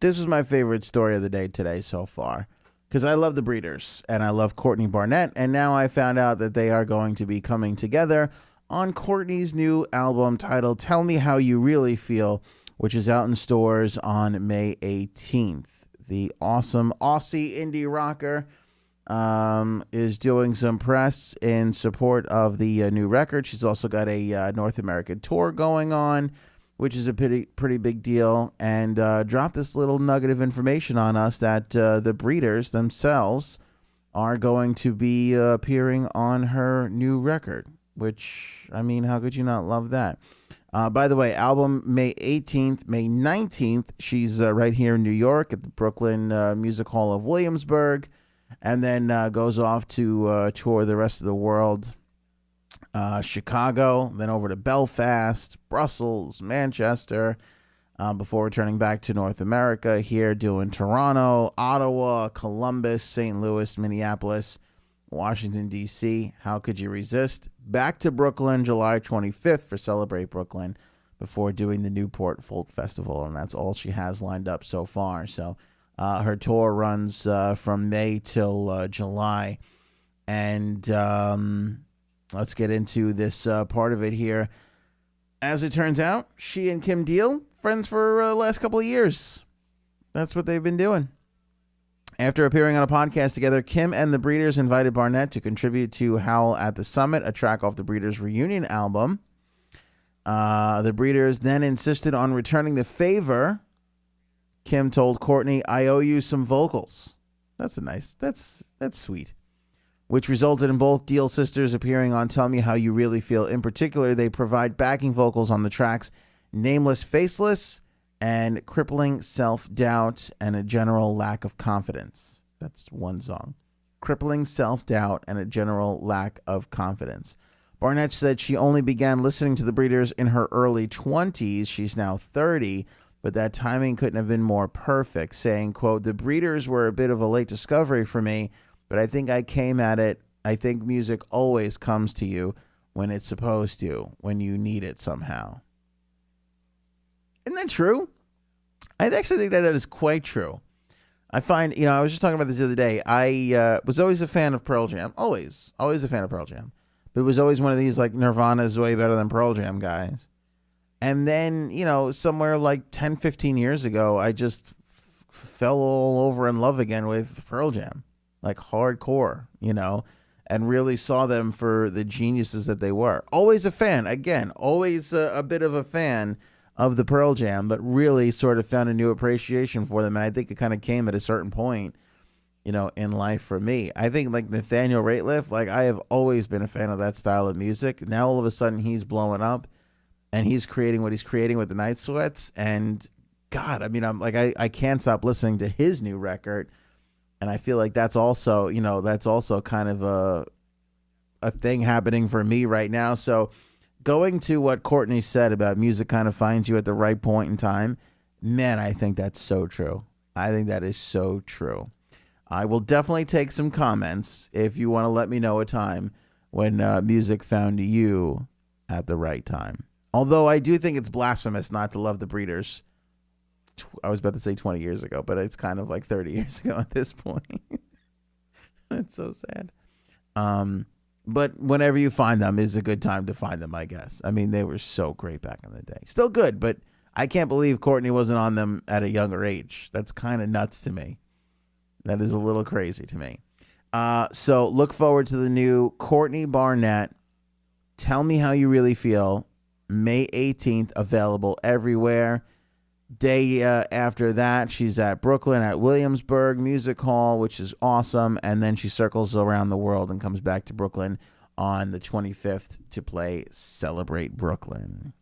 This was my favorite story of the day today so far, because I love the Breeders and I love Courtney Barnett, and now I found out that they are going to be coming together on Courtney's new album titled Tell Me How You Really Feel, which is out in stores on May 18th. The awesome Aussie indie rocker is doing some press in support of the new record. She's also got a North American tour going on, which is a pretty big deal, and dropped this little nugget of information on us that the Breeders themselves are going to be appearing on her new record, which, I mean, how could you not love that? By the way, album May 18th, May 19th, she's right here in New York at the Brooklyn Music Hall of Williamsburg, and then goes off to tour the rest of the world. Chicago, then over to Belfast, Brussels, Manchester, before returning back to North America here, doing Toronto, Ottawa, Columbus, St. Louis, Minneapolis, Washington, D.C. How could you resist? Back to Brooklyn, July 25th for Celebrate Brooklyn, before doing the Newport Folk Festival, and that's all she has lined up so far. So her tour runs from May till July, and let's get into this part of it here. As it turns out, she and Kim Deal, friends for the last couple of years. That's what they've been doing. After appearing on a podcast together, Kim and the Breeders invited Barnett to contribute to Howl at the Summit, a track off the Breeders' reunion album. The Breeders then insisted on returning the favor. Kim told Courtney, "I owe you some vocals." That's sweet. Which resulted in both Deal sisters appearing on Tell Me How You Really Feel. In particular, they provide backing vocals on the tracks Nameless Faceless and Crippling Self-Doubt and a General Lack of Confidence. That's one song. Crippling Self-Doubt and a General Lack of Confidence. Barnett said she only began listening to the Breeders in her early 20s. She's now 30, but that timing couldn't have been more perfect, saying, quote, "The Breeders were a bit of a late discovery for me, but I think I came at it. I think music always comes to you when it's supposed to, when you need it somehow." Isn't that true? I actually think that is quite true. I find, I was just talking about this the other day. I was always a fan of Pearl Jam. Always a fan of Pearl Jam. But it was always one of these, like, Nirvana is way better than Pearl Jam guys. And then, somewhere like 10, 15 years ago, I just fell all over in love again with Pearl Jam. Like hardcore, and really saw them for the geniuses that they were. Always a fan, again, always a bit of a fan of the Pearl Jam, but really sort of found a new appreciation for them. And I think it kind of came at a certain point, in life for me. I think like Nathaniel Rateliff, like I have always been a fan of that style of music. Now all of a sudden he's blowing up and he's creating what he's creating with the Night Sweats. And God, I mean, I can't stop listening to his new record. And I feel like that's also, kind of a thing happening for me right now. So going to what Courtney said about music kind of finds you at the right point in time, man, I think that's so true. I think that is so true. I will definitely take some comments if you want to let me know a time when music found you at the right time. Although I do think it's blasphemous not to love the Breeders. I was about to say 20 years ago, but it's kind of like 30 years ago at this point. It's so sad. But whenever you find them is a good time to find them, I guess. I mean, they were so great back in the day. Still good, but I can't believe Courtney wasn't on them at a younger age. That's kind of nuts to me. That is a little crazy to me. So look forward to the new Courtney Barnett, Tell Me How You Really Feel, May 18th, available everywhere. Day after that, she's at Brooklyn at Williamsburg Music Hall, which is awesome. And then she circles around the world and comes back to Brooklyn on the 25th to play Celebrate Brooklyn.